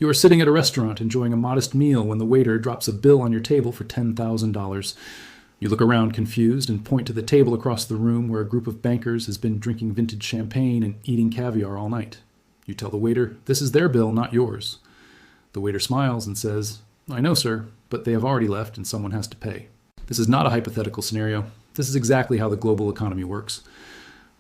You are sitting at a restaurant enjoying a modest meal when the waiter drops a bill on your table for $10,000. You look around confused and point to the table across the room where a group of bankers has been drinking vintage champagne and eating caviar all night. You tell the waiter, this is their bill, not yours. The waiter smiles and says, I know, sir, but they have already left and someone has to pay. This is not a hypothetical scenario. This is exactly how the global economy works.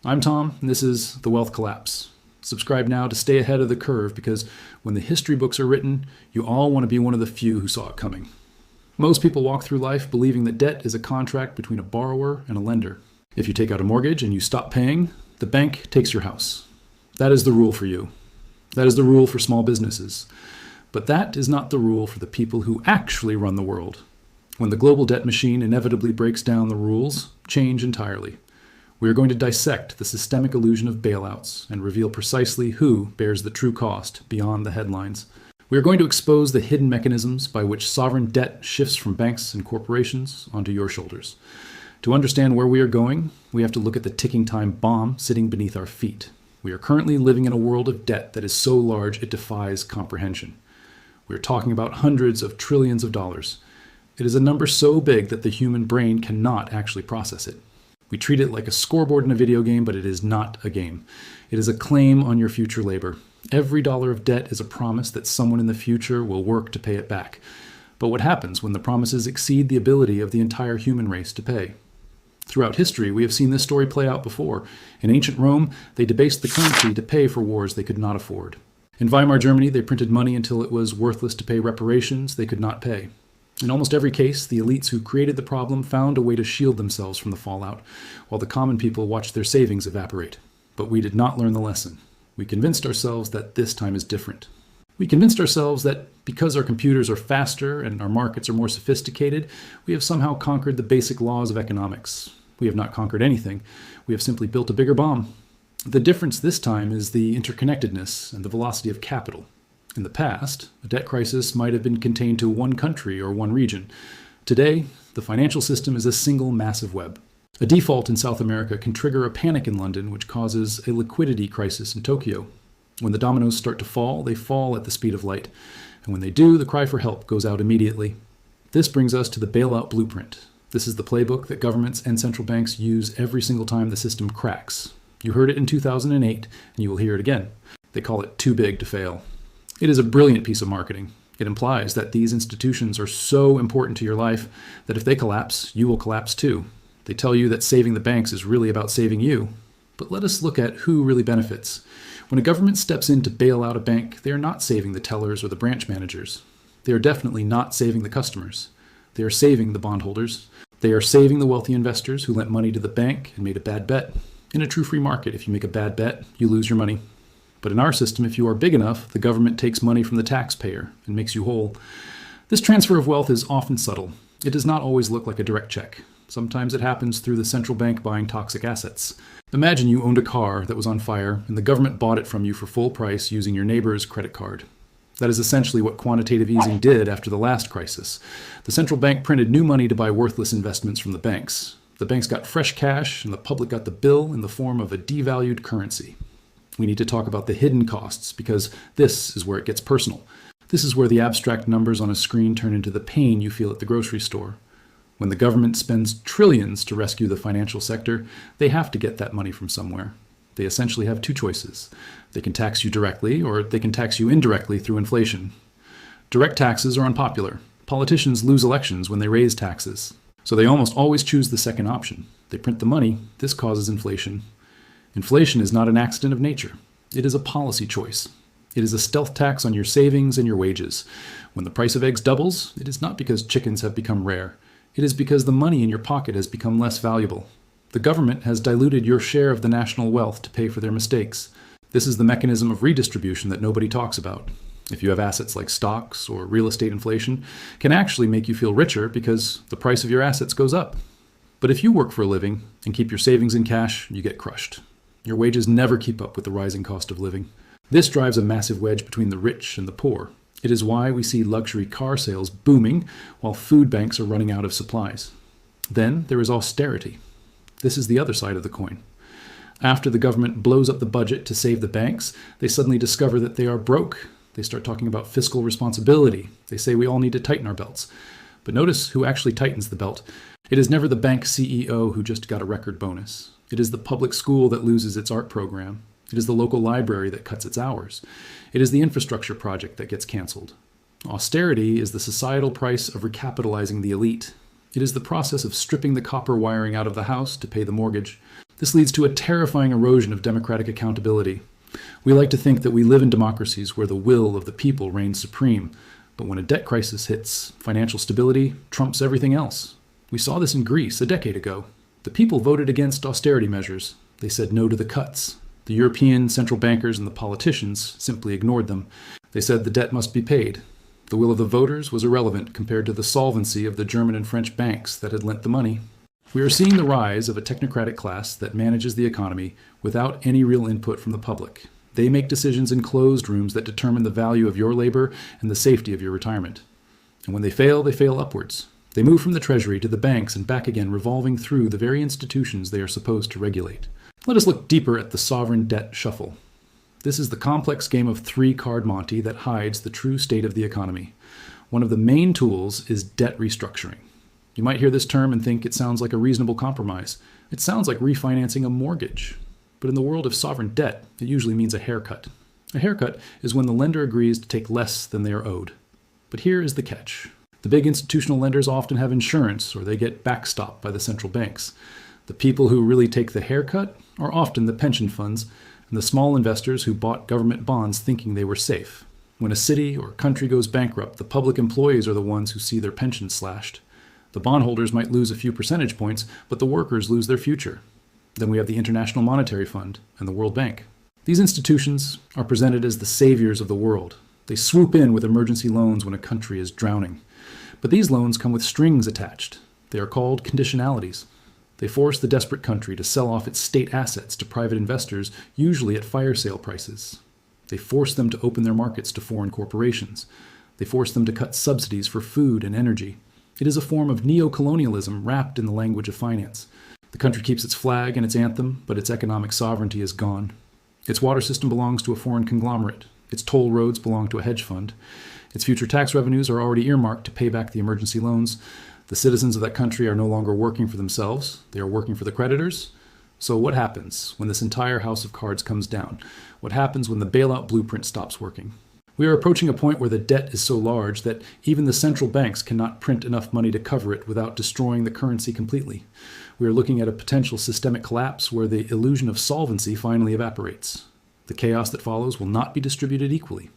I'm Tom, and this is The Wealth Collapse. Subscribe now to stay ahead of the curve because when the history books are written, you all want to be one of the few who saw it coming. Most people walk through life believing that debt is a contract between a borrower and a lender. If you take out a mortgage and you stop paying, the bank takes your house. That is the rule for you. That is the rule for small businesses. But that is not the rule for the people who actually run the world. When the global debt machine inevitably breaks down, the rules change entirely. We are going to dissect the systemic illusion of bailouts and reveal precisely who bears the true cost beyond the headlines. We are going to expose the hidden mechanisms by which sovereign debt shifts from banks and corporations onto your shoulders. To understand where we are going, we have to look at the ticking time bomb sitting beneath our feet. We are currently living in a world of debt that is so large it defies comprehension. We are talking about hundreds of trillions of dollars. It is a number so big that the human brain cannot actually process it. We treat it like a scoreboard in a video game, but it is not a game. It is a claim on your future labor. Every dollar of debt is a promise that someone in the future will work to pay it back. But what happens when the promises exceed the ability of the entire human race to pay? Throughout history, we have seen this story play out before. In ancient Rome, they debased the currency to pay for wars they could not afford. In Weimar Germany, they printed money until it was worthless to pay reparations they could not pay. In almost every case, the elites who created the problem found a way to shield themselves from the fallout, while the common people watched their savings evaporate. But we did not learn the lesson. We convinced ourselves that this time is different. We convinced ourselves that because our computers are faster and our markets are more sophisticated, we have somehow conquered the basic laws of economics. We have not conquered anything. We have simply built a bigger bomb. The difference this time is the interconnectedness and the velocity of capital. In the past, a debt crisis might have been contained to one country or one region. Today, the financial system is a single massive web. A default in South America can trigger a panic in London, which causes a liquidity crisis in Tokyo. When the dominoes start to fall, they fall at the speed of light. And when they do, the cry for help goes out immediately. This brings us to the bailout blueprint. This is the playbook that governments and central banks use every single time the system cracks. You heard it in 2008, and you will hear it again. They call it too big to fail. It is a brilliant piece of marketing. It implies that these institutions are so important to your life that if they collapse, you will collapse too. They tell you that saving the banks is really about saving you. But let us look at who really benefits. When a government steps in to bail out a bank, they are not saving the tellers or the branch managers. They are definitely not saving the customers. They are saving the bondholders. They are saving the wealthy investors who lent money to the bank and made a bad bet. In a true free market, if you make a bad bet, you lose your money. But in our system, if you are big enough, the government takes money from the taxpayer and makes you whole. This transfer of wealth is often subtle. It does not always look like a direct check. Sometimes it happens through the central bank buying toxic assets. Imagine you owned a car that was on fire and the government bought it from you for full price using your neighbor's credit card. That is essentially what quantitative easing did after the last crisis. The central bank printed new money to buy worthless investments from the banks. The banks got fresh cash and the public got the bill in the form of a devalued currency. We need to talk about the hidden costs because this is where it gets personal. This is where the abstract numbers on a screen turn into the pain you feel at the grocery store. When the government spends trillions to rescue the financial sector, they have to get that money from somewhere. They essentially have two choices. They can tax you directly, or they can tax you indirectly through inflation. Direct taxes are unpopular. Politicians lose elections when they raise taxes. So they almost always choose the second option. They print the money. This causes inflation. Inflation is not an accident of nature. It is a policy choice. It is a stealth tax on your savings and your wages. When the price of eggs doubles, it is not because chickens have become rare. It is because the money in your pocket has become less valuable. The government has diluted your share of the national wealth to pay for their mistakes. This is the mechanism of redistribution that nobody talks about. If you have assets like stocks or real estate, inflation can actually make you feel richer because the price of your assets goes up. But if you work for a living and keep your savings in cash, you get crushed. Your wages never keep up with the rising cost of living. This drives a massive wedge between the rich and the poor. It is why we see luxury car sales booming while food banks are running out of supplies. Then there is austerity. This is the other side of the coin. After the government blows up the budget to save the banks, they suddenly discover that they are broke. They start talking about fiscal responsibility. They say we all need to tighten our belts. But notice who actually tightens the belt. It is never the bank CEO who just got a record bonus. It is the public school that loses its art program. It is the local library that cuts its hours. It is the infrastructure project that gets canceled. Austerity is the societal price of recapitalizing the elite. It is the process of stripping the copper wiring out of the house to pay the mortgage. This leads to a terrifying erosion of democratic accountability. We like to think that we live in democracies where the will of the people reigns supreme, but when a debt crisis hits, financial stability trumps everything else. We saw this in Greece a decade ago. The people voted against austerity measures. They said no to the cuts. The European central bankers and the politicians simply ignored them. They said the debt must be paid. The will of the voters was irrelevant compared to the solvency of the German and French banks that had lent the money. We are seeing the rise of a technocratic class that manages the economy without any real input from the public. They make decisions in closed rooms that determine the value of your labor and the safety of your retirement. And when they fail upwards. They move from the Treasury to the banks and back again, revolving through the very institutions they are supposed to regulate. Let us look deeper at the sovereign debt shuffle. This is the complex game of three-card Monte that hides the true state of the economy. One of the main tools is debt restructuring. You might hear this term and think it sounds like a reasonable compromise. It sounds like refinancing a mortgage. But in the world of sovereign debt, it usually means a haircut. A haircut is when the lender agrees to take less than they are owed. But here is the catch. The big institutional lenders often have insurance, or they get backstopped by the central banks. The people who really take the haircut are often the pension funds and the small investors who bought government bonds thinking they were safe. When a city or country goes bankrupt, the public employees are the ones who see their pensions slashed. The bondholders might lose a few percentage points, but the workers lose their future. Then we have the International Monetary Fund and the World Bank. These institutions are presented as the saviors of the world. They swoop in with emergency loans when a country is drowning. But these loans come with strings attached. They are called conditionalities. They force the desperate country to sell off its state assets to private investors, usually at fire sale prices. They force them to open their markets to foreign corporations. They force them to cut subsidies for food and energy. It is a form of neo-colonialism wrapped in the language of finance. The country keeps its flag and its anthem, but its economic sovereignty is gone. Its water system belongs to a foreign conglomerate. Its toll roads belong to a hedge fund. Its future tax revenues are already earmarked to pay back the emergency loans. The citizens of that country are no longer working for themselves. They are working for the creditors. So what happens when this entire house of cards comes down? What happens when the bailout blueprint stops working? We are approaching a point where the debt is so large that even the central banks cannot print enough money to cover it without destroying the currency completely. We are looking at a potential systemic collapse where the illusion of solvency finally evaporates. The chaos that follows will not be distributed equally.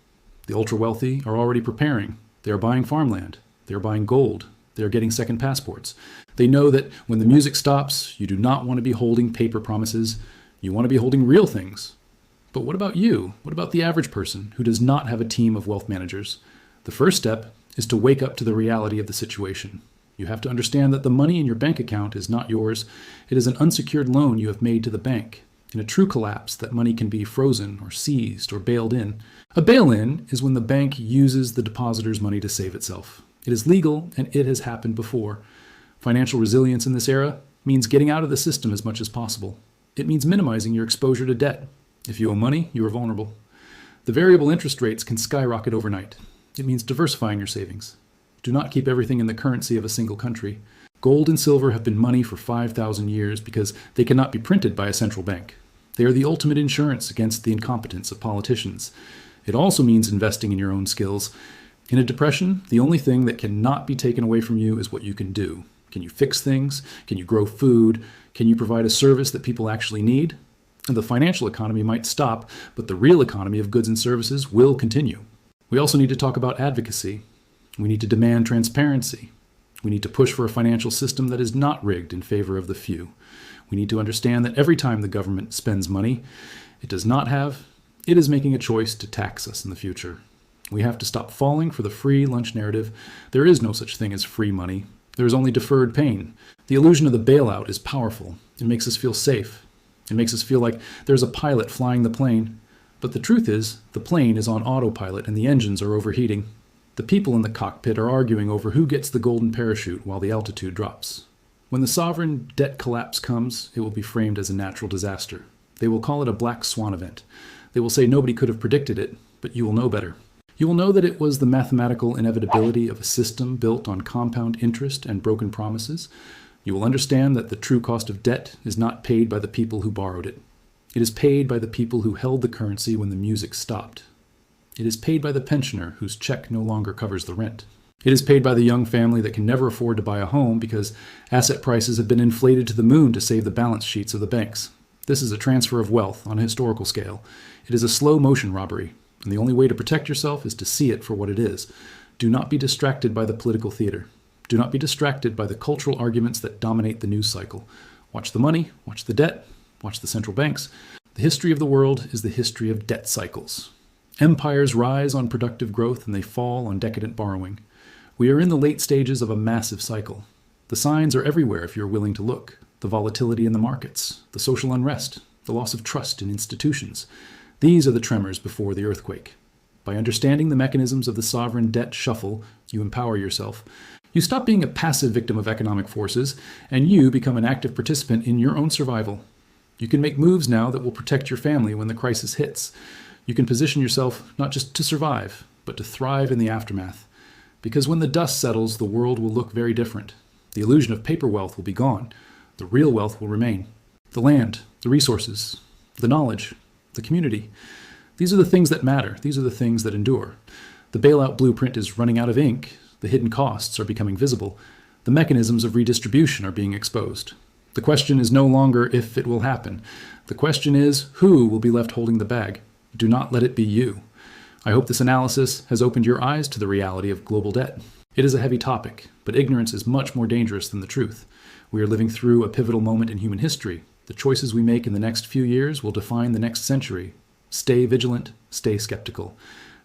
The ultra-wealthy are already preparing. They are buying farmland. They are buying gold. They are getting second passports. They know that when the music stops, you do not want to be holding paper promises. You want to be holding real things. But what about you? What about the average person who does not have a team of wealth managers? The first step is to wake up to the reality of the situation. You have to understand that the money in your bank account is not yours. It is an unsecured loan you have made to the bank. In a true collapse, that money can be frozen or seized or bailed in. A bail-in is when the bank uses the depositor's money to save itself. It is legal, and it has happened before. Financial resilience in this era means getting out of the system as much as possible. It means minimizing your exposure to debt. If you owe money, you are vulnerable. The variable interest rates can skyrocket overnight. It means diversifying your savings. Do not keep everything in the currency of a single country. Gold and silver have been money for 5,000 years because they cannot be printed by a central bank. They are the ultimate insurance against the incompetence of politicians. It also means investing in your own skills. In a depression, the only thing that cannot be taken away from you is what you can do. Can you fix things? Can you grow food? Can you provide a service that people actually need? And the financial economy might stop, but the real economy of goods and services will continue. We also need to talk about advocacy. We need to demand transparency. We need to push for a financial system that is not rigged in favor of the few. We need to understand that every time the government spends money it is making a choice to tax us in the future. We have to stop falling for the free lunch narrative. There is no such thing as free money. There is only deferred pain. The illusion of the bailout is powerful. It makes us feel safe. It makes us feel like there's a pilot flying the plane. But the truth is, the plane is on autopilot and the engines are overheating. The people in the cockpit are arguing over who gets the golden parachute while the altitude drops. When the sovereign debt collapse comes, it will be framed as a natural disaster. They will call it a black swan event. They will say nobody could have predicted it, but you will know better. You will know that it was the mathematical inevitability of a system built on compound interest and broken promises. You will understand that the true cost of debt is not paid by the people who borrowed it. It is paid by the people who held the currency when the music stopped. It is paid by the pensioner whose check no longer covers the rent. It is paid by the young family that can never afford to buy a home because asset prices have been inflated to the moon to save the balance sheets of the banks. This is a transfer of wealth on a historical scale. It is a slow-motion robbery, and the only way to protect yourself is to see it for what it is. Do not be distracted by the political theater. Do not be distracted by the cultural arguments that dominate the news cycle. Watch the money, watch the debt, watch the central banks. The history of the world is the history of debt cycles. Empires rise on productive growth and they fall on decadent borrowing. We are in the late stages of a massive cycle. The signs are everywhere if you're willing to look. The volatility in the markets, the social unrest, the loss of trust in institutions. These are the tremors before the earthquake. By understanding the mechanisms of the sovereign debt shuffle, you empower yourself. You stop being a passive victim of economic forces, and you become an active participant in your own survival. You can make moves now that will protect your family when the crisis hits. You can position yourself not just to survive, but to thrive in the aftermath. Because when the dust settles, the world will look very different. The illusion of paper wealth will be gone. The real wealth will remain. The land, the resources, the knowledge, the community. These are the things that matter. These are the things that endure. The bailout blueprint is running out of ink. The hidden costs are becoming visible. The mechanisms of redistribution are being exposed. The question is no longer if it will happen. The question is who will be left holding the bag. Do not let it be you. I hope this analysis has opened your eyes to the reality of global debt. It is a heavy topic, but ignorance is much more dangerous than the truth. We are living through a pivotal moment in human history. The choices we make in the next few years will define the next century. Stay vigilant, stay skeptical,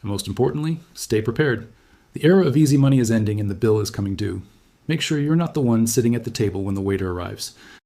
and most importantly, stay prepared. The era of easy money is ending and the bill is coming due. Make sure you're not the one sitting at the table when the waiter arrives.